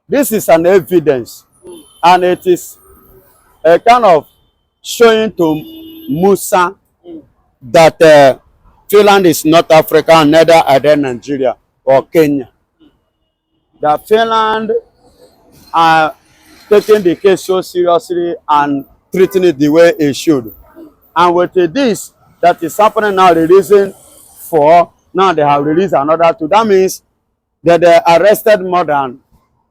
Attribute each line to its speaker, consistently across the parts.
Speaker 1: This is an evidence, and it is a kind of showing to Musa that Finland is not Africa, and neither are they Nigeria or Kenya. That Finland are taking the case so seriously and treating it the way it should. And with this that is happening now, the reason for now they have released another two. That means that they arrested more than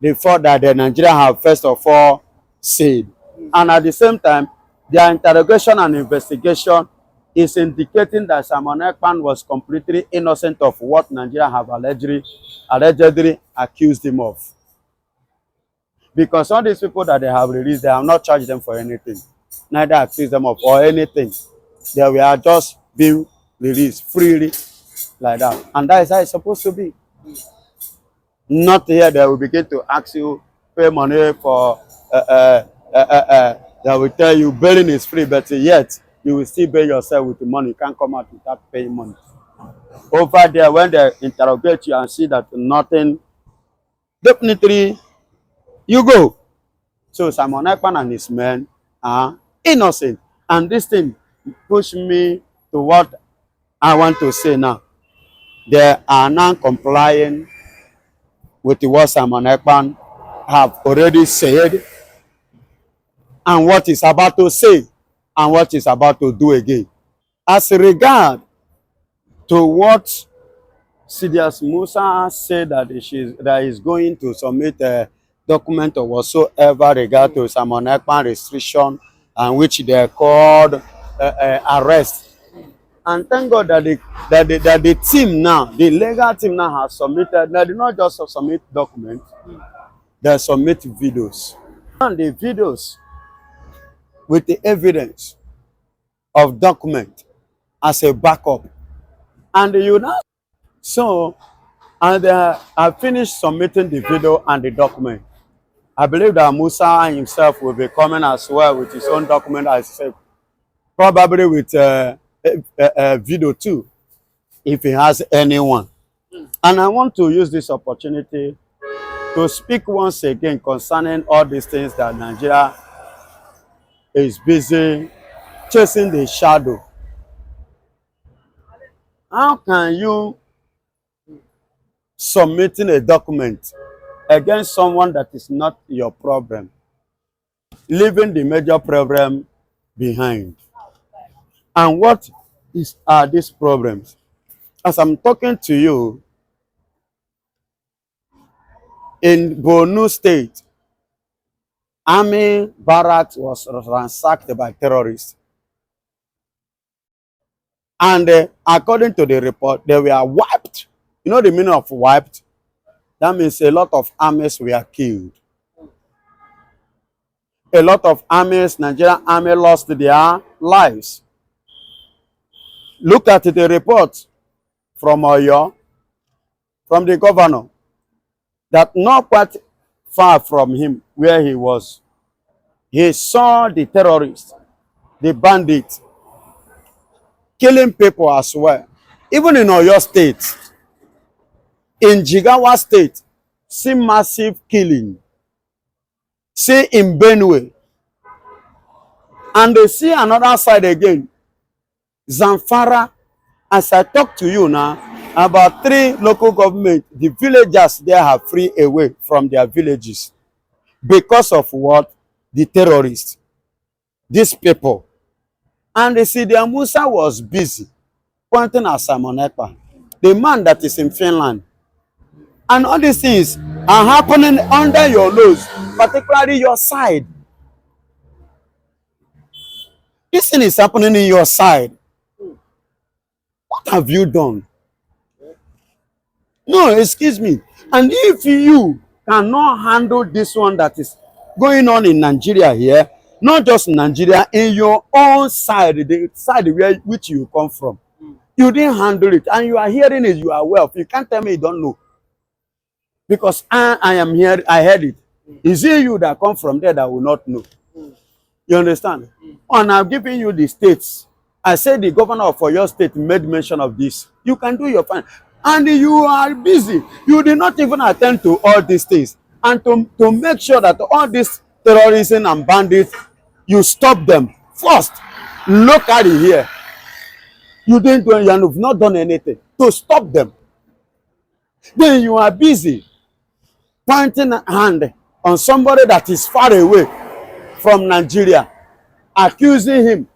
Speaker 1: the four that the Nigeria have first of all said. And at the same time, their interrogation and investigation is indicating that Simon Ekpa was completely innocent of what Nigeria have allegedly accused him of. Because all these people that they have released, they have not charged them for anything, neither accused them of or anything. They were just being released freely like that. And that is how it's supposed to be. Not here they will begin to ask you, pay money for, they will tell you bailing is free, but yet you will still bail yourself with the money. You can't come out without paying money. Over there, when they interrogate you and see that nothing, definitely you go. So Simon Ekpa and his men are innocent. And this thing pushed me to what I want to say now. They are now complying with what Simon Ekpa have already said and what he's about to say and what he's about to do again. As regard to what Sidious Musa said that he's going to submit a document or whatsoever regard to Simon Ekpa restriction, and which they called arrest. And thank God that the team now, the legal team now has submitted. They did not just submit documents, they submit videos. And the videos with the evidence of document as a backup. And you know, so, and I finished submitting the video and the document. I believe that Musa himself will be coming as well with his own document, as said, probably with a video too, if he has anyone. And I want to use this opportunity to speak once again concerning all these things that Nigeria is busy chasing the shadow. How can you submitting a document against someone that is not your problem, leaving the major problem behind? And what are these problems? As I'm talking to you, in Borno State, army barracks was ransacked by terrorists. And according to the report, they were wiped. You know the meaning of wiped? That means a lot of armies were killed. A lot of armies, Nigerian army, lost their lives. Look at the report from Oyo, from the governor, that not quite far from him where he was, he saw the terrorists, the bandits, killing people as well. Even in Oyo State, in Jigawa State, see massive killing. See in Benue. And they see another side again. Zamfara, as I talk to you now, about 3 local governments, the villagers there have free away from their villages. Because of what? The terrorists. These people. And they see the Musa was busy pointing at Simon Ekpa, the man that is in Finland. And all these things are happening under your nose, particularly your side. This thing is happening in your side. What have you done? No, excuse me. And if you cannot handle this one that is going on in Nigeria here, not just in Nigeria, in your own side, the side where which you come from, you didn't handle it, and you are hearing it, you are aware of it. You can't tell me you don't know. Because I am here, I heard it. Is it you that come from there that will not know? You understand? And I'm giving you the states. I said the governor of your state made mention of this. You can do your fine. And you are busy. You did not even attend to all these things. and to make sure that all this terrorism and bandits, you stop them first. Look at it here. You didn't do, you have not done anything to stop them. Then you are busy pointing a hand on somebody that is far away from Nigeria, accusing him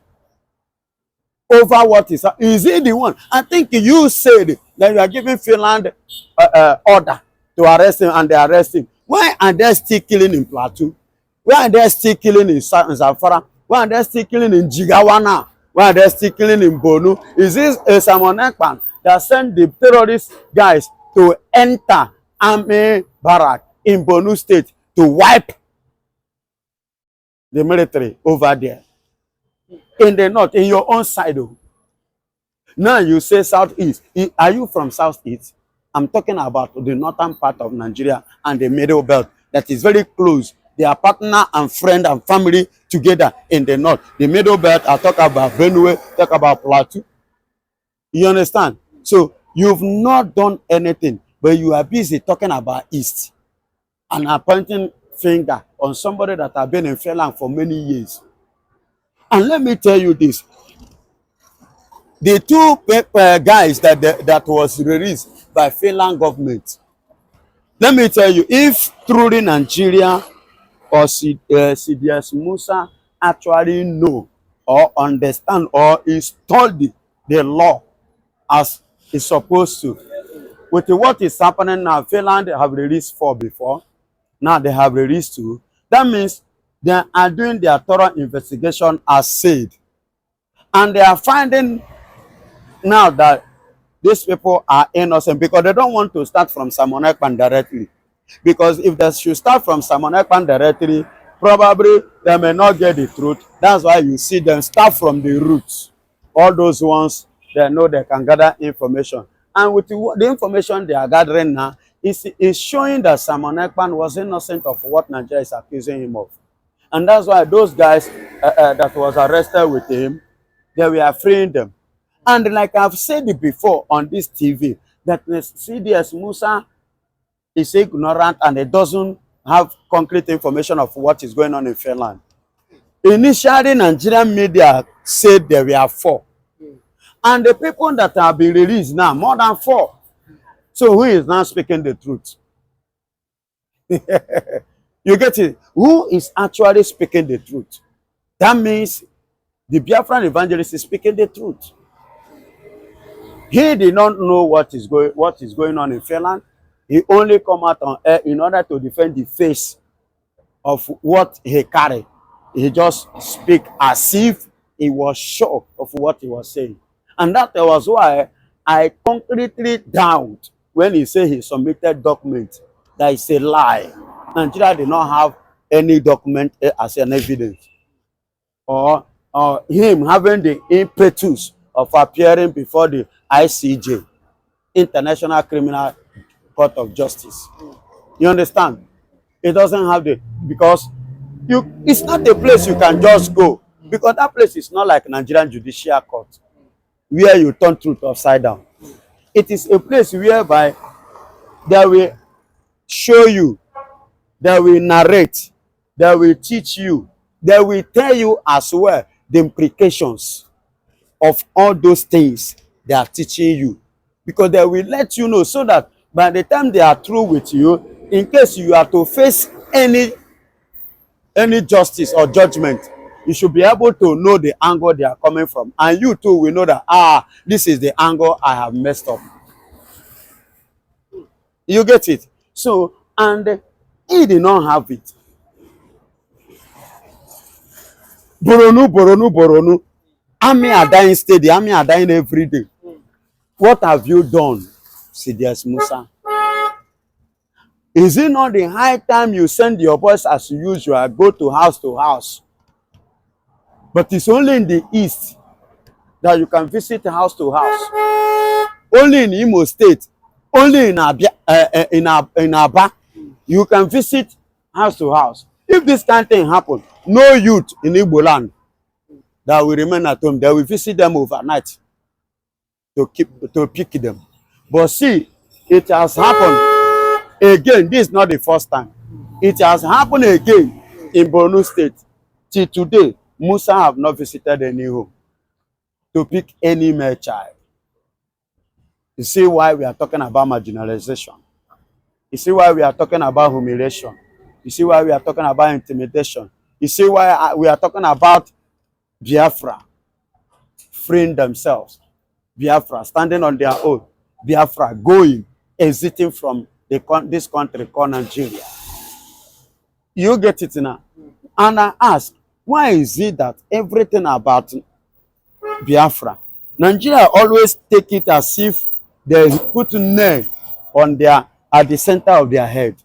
Speaker 1: over what is he the one? I think you said that you are giving Finland order to arrest him, and they arrest him. Why are they still killing in Plateau? Why are they still killing in Zamfara? Why are they still killing in Jigawa? Why are they still killing in Bonu? Is this Simon Ekpa that sent the terrorist guys to enter army barrack in Bonu State to wipe the military over there? In the north, in your own side. Oh. Now you say southeast. Are you from southeast? I'm talking about the northern part of Nigeria and the middle belt that is very close. They are partner and friend and family together in the north. The middle belt, I talk about Benue, talk about Plateau. You understand? So you've not done anything, but you are busy talking about east and are pointing finger on somebody that have been in Finland for many years. And let me tell you this. The two guys that was released by Finland government. Let me tell you, if truly Nigeria or CDS Musa actually know or understand or study the law as it's supposed to, with what is happening now, Finland have released 4 before. Now they have released 2. That means they are doing their thorough investigation as said. And they are finding now that these people are innocent because they don't want to start from Simon Ekpa directly. Because if they should start from Simon Ekpa directly, probably they may not get the truth. That's why you see them start from the roots. All those ones, they know they can gather information. And with the information they are gathering now, is showing that Simon Ekpa was innocent of what Nigeria is accusing him of. And that's why those guys that was arrested with him, they were freeing them. And like I've said it before on this TV, that CDS Musa is ignorant and it doesn't have concrete information of what is going on in Finland. Initially, Nigerian media said there were 4. And the people that have been released now, more than 4. So who is now speaking the truth? You get it? Who is actually speaking the truth? That means the Biafran evangelist is speaking the truth. He did not know what is going on in Finland. He only come out on air in order to defend the face of what he carried. He just speak as if he was sure of what he was saying. And that was why I concretely doubt when he said he submitted document that is a lie. Nigeria did not have any document as an evidence. Or him having the impetus of appearing before the ICJ, International Criminal Court of Justice. You understand? It doesn't have because it's not a place you can just go, because that place is not like Nigerian Judicial Court where you turn truth upside down. It is a place whereby they will show you, they will narrate, they will teach you, they will tell you as well the implications of all those things they are teaching you, because they will let you know, so that by the time they are through with you, in case you are to face any justice or judgment, you should be able to know the angle they are coming from, and you too will know that this is the angle I have messed up. You get it? So, and he did not have it. Boronu. Army are dying steady. Army are dying every day. What have you done, CDS Musa? Is it not the high time you send your boys as usual, go to house? But it's only in the east that you can visit house to house. Only in Imo State, only in Aba, you can visit house to house. If this kind of thing happen, no youth in Igbo land that will remain at home. They will visit them overnight to pick them. But see, it has happened again. This is not the first time. It has happened again in Borno State. Till today, Musa have not visited any home to pick any male child. You see why we are talking about marginalization. You see why we are talking about humiliation. You see why we are talking about intimidation. You see why we are talking about Biafra freeing themselves. Biafra standing on their own. Biafra going, exiting from this country called Nigeria. You get it now? And I ask, why is it that everything about Biafra, Nigeria always take it as if they put nail on their at the center of their head?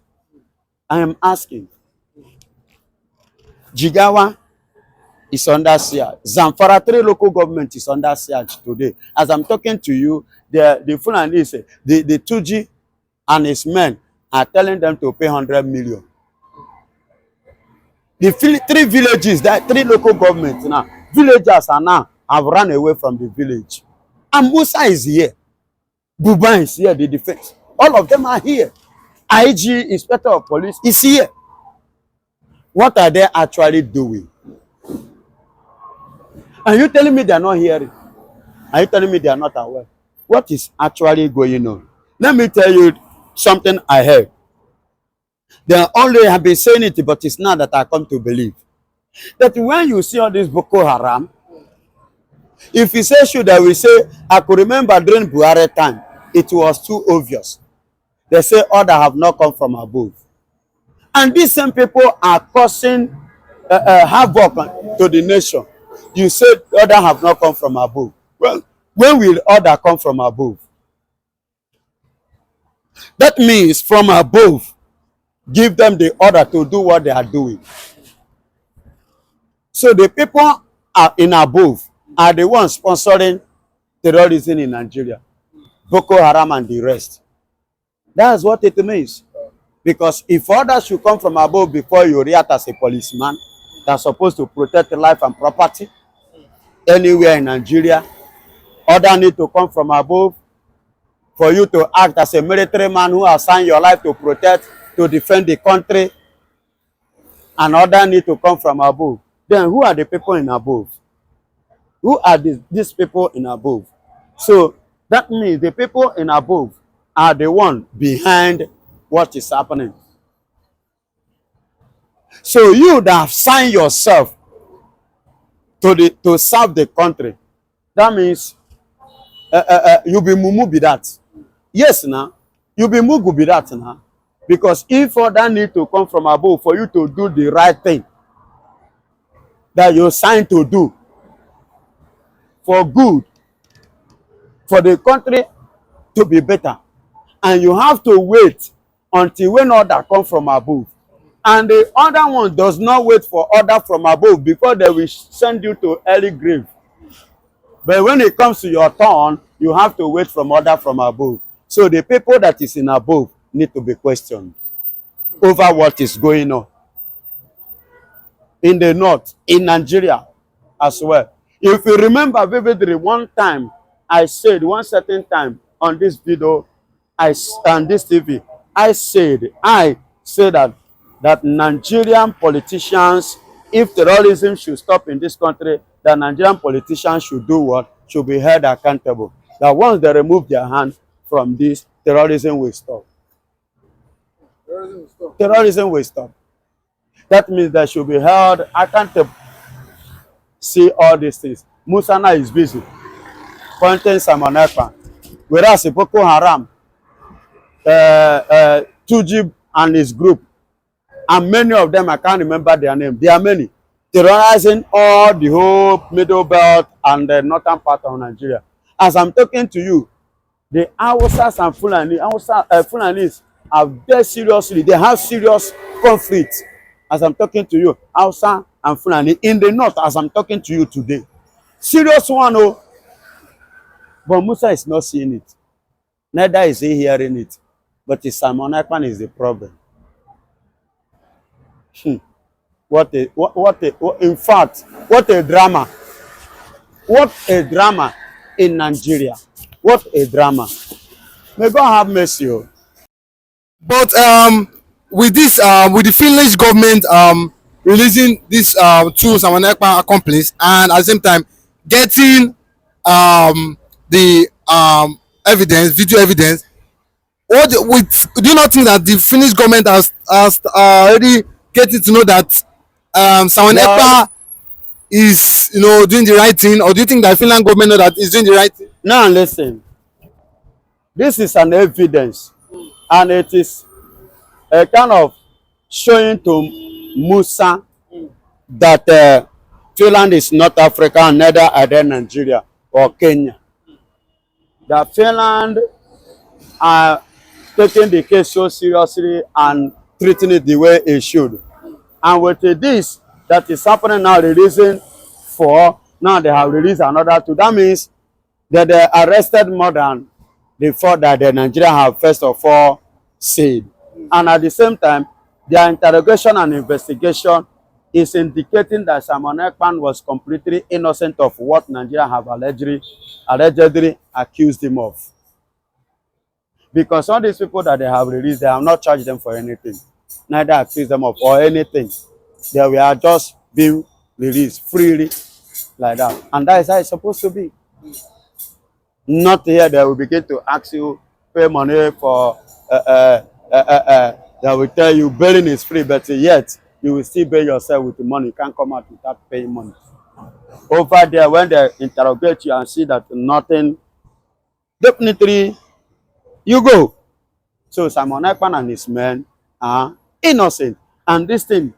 Speaker 1: I am asking. Jigawa is under siege. Zamfara 3 local government is under siege today. As I'm talking to you, the Finland, the Tuji and his men are telling them to pay 100 million. The 3 villages, that 3 local governments now, villagers are now have run away from the village. And Musa is here. Buba is here, the defense. All of them are here. IG, Inspector of Police, is here. What are they actually doing? Are you telling me they are not hearing? Are you telling me they are not aware? What is actually going on? Let me tell you something I heard. They only have been saying it, but it's now that I come to believe. That when you see all this Boko Haram, if you say should, I will say, I could remember during Buhari time, it was too obvious. They say others have not come from above. And these same people are causing havoc to the nation. You said others have not come from above. Well, when will others come from above? That means from above, give them the order to do what they are doing. So the people are in above are the ones sponsoring terrorism in Nigeria. Boko Haram and the rest. That's what it means. Because if others should come from above before you react as a policeman that's supposed to protect life and property anywhere in Nigeria, others need to come from above for you to act as a military man who has signed your life to protect, to defend the country, and others need to come from above. Then who are the people in above? Who are these people in above? So that means the people in above are the one behind what is happening. So you that have signed yourself to serve the country, that means you be mumu be that. Yes, now you be mugu be that now. Because if others need to come from above for you to do the right thing that you signed to do for good, for the country to be better, and you have to wait until when others come from above, and the other one does not wait for order from above before they will send you to early grave. But when it comes to your turn, you have to wait from order from above. So the people that is in above need to be questioned over what is going on in the north, in Nigeria as well. If you remember vividly, one time I said, one certain time on this video, on this TV, I said that Nigerian politicians, if terrorism should stop in this country, that Nigerian politicians should do what? Should be held accountable. That once they remove their hand from this, terrorism will stop. Terrorism will stop. That means they should be held accountable. See all these things. Musana is busy pointing Simon Ekpa. Whereas Boko Haram, Tuji and his group, and many of them, I can't remember their name. There are many. Terrorizing all the whole middle belt and the northern part of Nigeria. As I'm talking to you, the Hausas and Fulanis are very seriously, they have serious conflict. As I'm talking to you, Hausa and Fulani in the north, as I'm talking to you today. Serious one, oh. But Musa is not seeing it. Neither is he hearing it. But the Simon Ekpa is the problem. In fact, what a drama. What a drama in Nigeria. What a drama. May God have mercy.
Speaker 2: But with this with the Finnish government releasing this tools and Ekpa Acomplice, and at the same time getting the evidence, video evidence, do you not think that the Finnish government has already getting to know that Samuel
Speaker 1: Well,
Speaker 2: Ekpa is, doing the right thing, or do you think that Finland government know that is doing the right thing?
Speaker 1: now listen, this is an evidence, and it is a kind of showing to Musa that Finland is not Africa, neither are they Nigeria or Kenya. That Finland are taking the case so seriously and treating it the way it should. And with this that is happening now, the reason for now they have released another two. That means that they arrested more than the four that the Nigeria have first of all said. And at the same time, their interrogation and investigation is indicating that Simon Ekpa was completely innocent of what Nigeria have allegedly accused him of. Because all these people that they have released, they have not charged them for anything, neither accused them of or anything. They were just being released freely like that. And that is how it's supposed to be. Not here they will begin to ask you, pay money for, they will tell you bailing is free, but yet you will still bail yourself with the money. You can't come out without paying money. Over there, when they interrogate you and see that nothing, definitely you go. So Simon Ekpa and his men are innocent. And this thing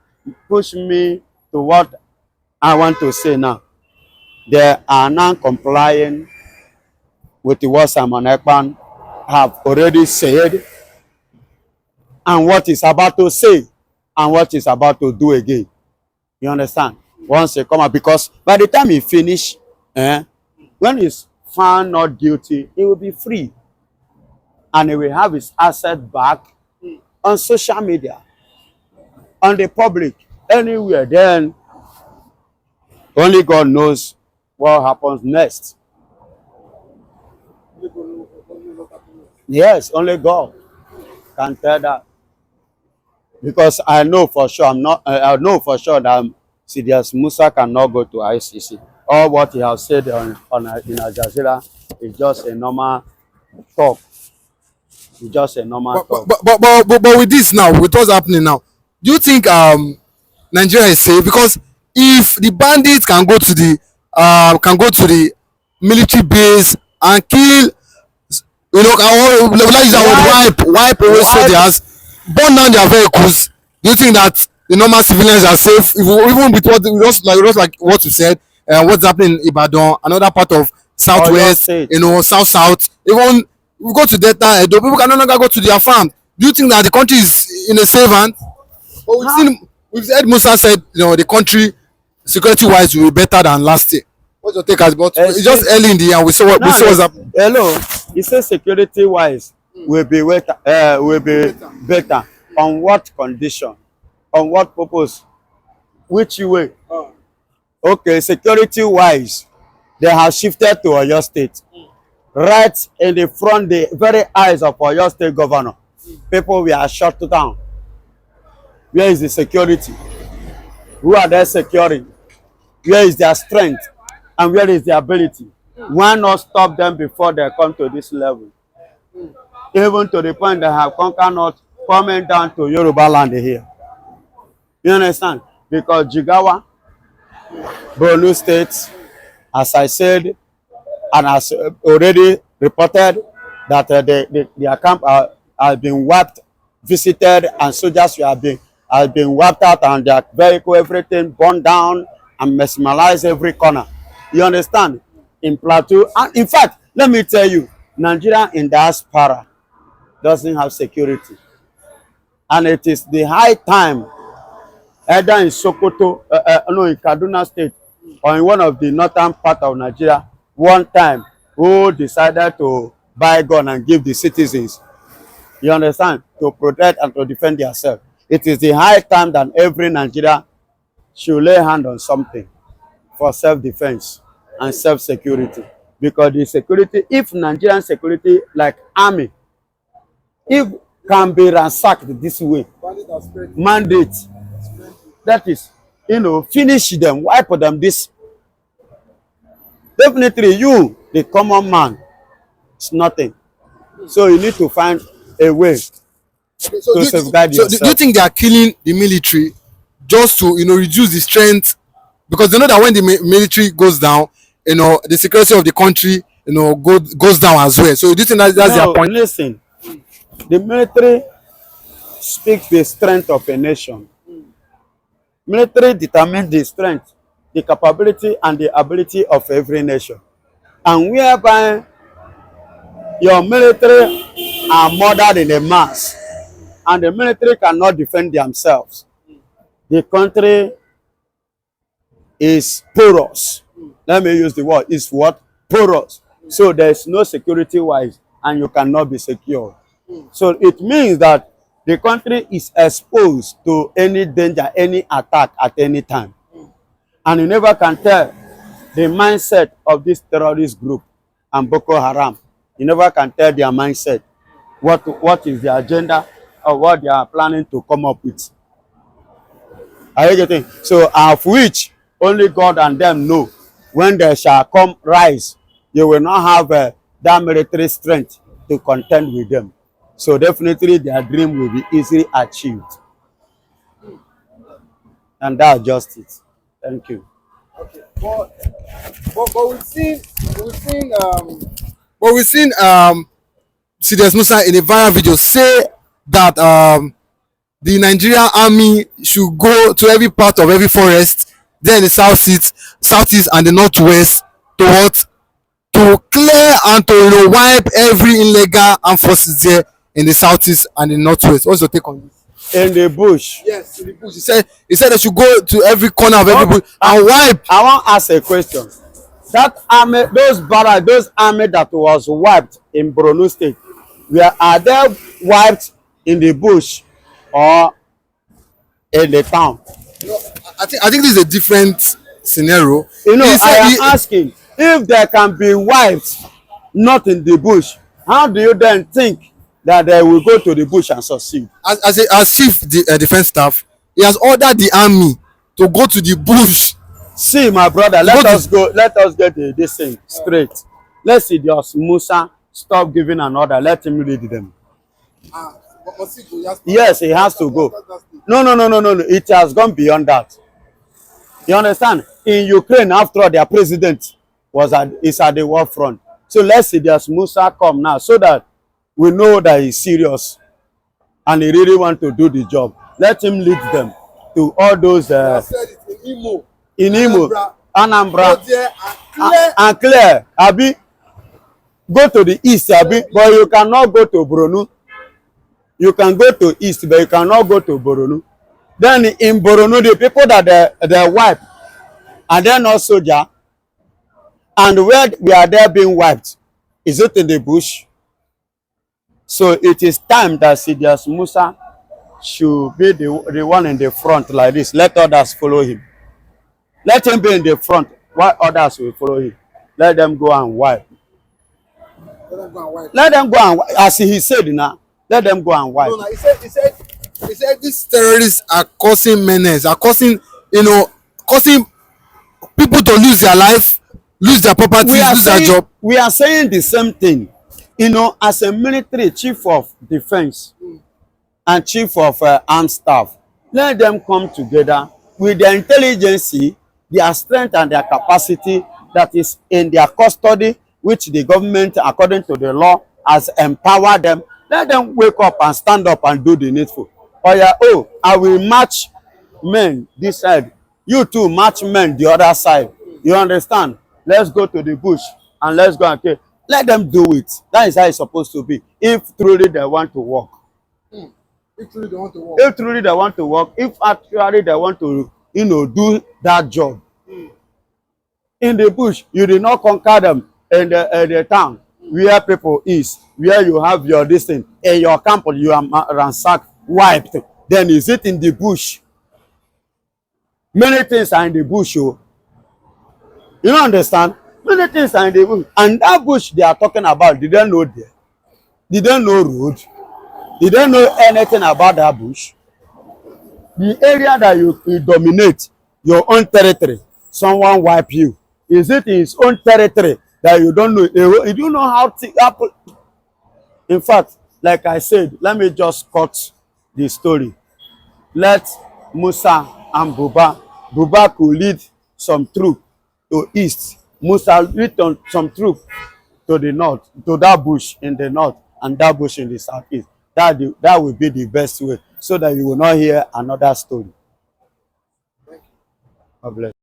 Speaker 1: pushed me to what I want to say now. They are now complying with what Simon Ekpa have already said and what he's about to say and what he's about to do again. You understand? Once they come out, because by the time he finish, when he's found not guilty, he will be free. And he will have his asset back on social media, on the public, anywhere. Then only God knows what happens next. Yes, only God can tell that. Because I know for sure I know for sure that Sidious Musa cannot go to ICC. All what he has said in Al Jazeera is just a normal talk. It's just a normal talk.
Speaker 2: But with this now, with what's happening now, do you think Nigeria is safe? Because if the bandits can go to the military base and kill, like that would wipe away soldiers, burn down their vehicles, do you think that the normal civilians are safe? Even with just like what you said, what's happening in Ibadan, another part of southwest, south, even we go to Delta, Edo, people can no longer go to their farm. Do you think that the country is in a safe hand? But we've heard Musa said, the country security wise will be better than last year. What's your take? But it's just early in the year, we see what's happening.
Speaker 1: Hello, he says security wise will be better. On what condition? On what purpose? Which way? Okay, security wise, they have shifted to Oyo State. Right in the front, the very eyes of Oyo State governor, people were shut down. Where is the security? Who are they securing? Where is their strength? And where is their ability? Why not stop them before they come to this level? Even to the point they have conquered not coming down to Yoruba land here. You understand? Because Jigawa, Borno State, as I said, and as already reported, that their camp has been wiped, visited, and soldiers have been wiped out, and their vehicle, everything burned down and mesmerized every corner. You understand? In Plateau, and in fact, let me tell you, Nigeria in diaspora doesn't have security, and it is the high time, either in Sokoto, in Kaduna State, or in one of the northern part of Nigeria, one time, who decided to buy gun and give the citizens, you understand, to protect and to defend themselves. It is the high time that every Nigeria should lay hand on something for self-defense and self-security. Because the security, if Nigerian security, like army, if can be ransacked this way. Mandate. That is, finish them, wipe them this. Definitely you, the common man, it's nothing. So you need to find a way to safeguard yourself.
Speaker 2: So do you think they are killing the military just to reduce the strength? Because they know that when the military goes down, the security of the country goes down as well. So do you think that's their point?
Speaker 1: Listen, the military speaks the strength of a nation. Military determines the strength, the capability, and the ability of every nation. And whereby your military are murdered in a mass, and the military cannot defend themselves, the country is porous. Let me use the word. It's what? Porous. So there is no security wise, and you cannot be secure. So it means that the country is exposed to any danger, any attack at any time. And you never can tell the mindset of this terrorist group and Boko Haram. You never can tell their mindset. What is their agenda or what they are planning to come up with. Are you getting? So of which only God and them know. When they shall come rise, you will not have that military strength to contend with them. So definitely their dream will be easily achieved. And that's just it. Thank you.
Speaker 2: Okay, but we've seen Sides Musa in a viral video say that the Nigerian army should go to every part of every forest, there in the southeast and the northwest to clear and to wipe every illegal armed forces there in the southeast and the northwest. What's your take on this?
Speaker 1: In the bush.
Speaker 2: Yes, in the bush. He said they should go to every corner of every bush and wipe.
Speaker 1: I want to ask a question. That army, those army that was wiped in Borno State, are they wiped in the bush or in the town?
Speaker 2: No, I think this is a different scenario.
Speaker 1: I am asking if they can be wiped not in the bush. How do you then think that they will go to the bush and succeed?
Speaker 2: As chief defense staff, he has ordered the army to go to the bush.
Speaker 1: See, my brother, let us get this thing straight. Let's see, just Musa stop giving an order. Let him lead them. Yes, he has to go. No. It has gone beyond that. You understand? In Ukraine, after all, their president is at the war front. So let's see, there's Musa come now, so that we know that he's serious and he really want to do the job. Let him lead them to all those in Imo, Anambra, and clear. Abi, go to the east, Abi, but you cannot go to Borno. You can go to east, but you cannot go to Borno. Then in Borno, the people that they wipe, and they're not soldier, and where we are there being wiped, is it in the bush? So it is time that Sidious Musa should be the one in the front like this. Let others follow him. Let him be in the front while others will follow him. Let them go and wipe. Let them go and wipe. As he said now, let them go and wipe.
Speaker 2: No, he said these terrorists are causing menace, are causing people to lose their life, lose their property, lose their job.
Speaker 1: We are saying the same thing. As a military chief of defense and chief of armed staff, let them come together with their intelligence, their strength and their capacity that is in their custody, which the government, according to the law, has empowered them. Let them wake up and stand up and do the needful. I will match men this side. You too match men the other side. You understand? Let's go to the bush and let's go and kill. Let them do it. That is how it's supposed to be. If truly they want to work.
Speaker 2: If truly they want to work.
Speaker 1: If truly they want to work. If actually they want to, do that job. In the bush, you did not conquer them in the town where people is, where you have your distance. In your camp, you are ransacked, wiped. Then is it in the bush? Many things are in the bush. You don't understand? Many things are in the bush. And that bush they are talking about, they don't know there. They don't know road. You don't know anything about that bush. The area that you dominate, your own territory, someone wipe you. Is it in his own territory that you don't know? You don't know how to happen. In fact, like I said, let me just cut the story. Let Musa and Buba could lead some troop to east. Musa lead some troop to the north, to that bush in the north and that bush in the southeast. That will be the best way so that you will not hear another story. God bless.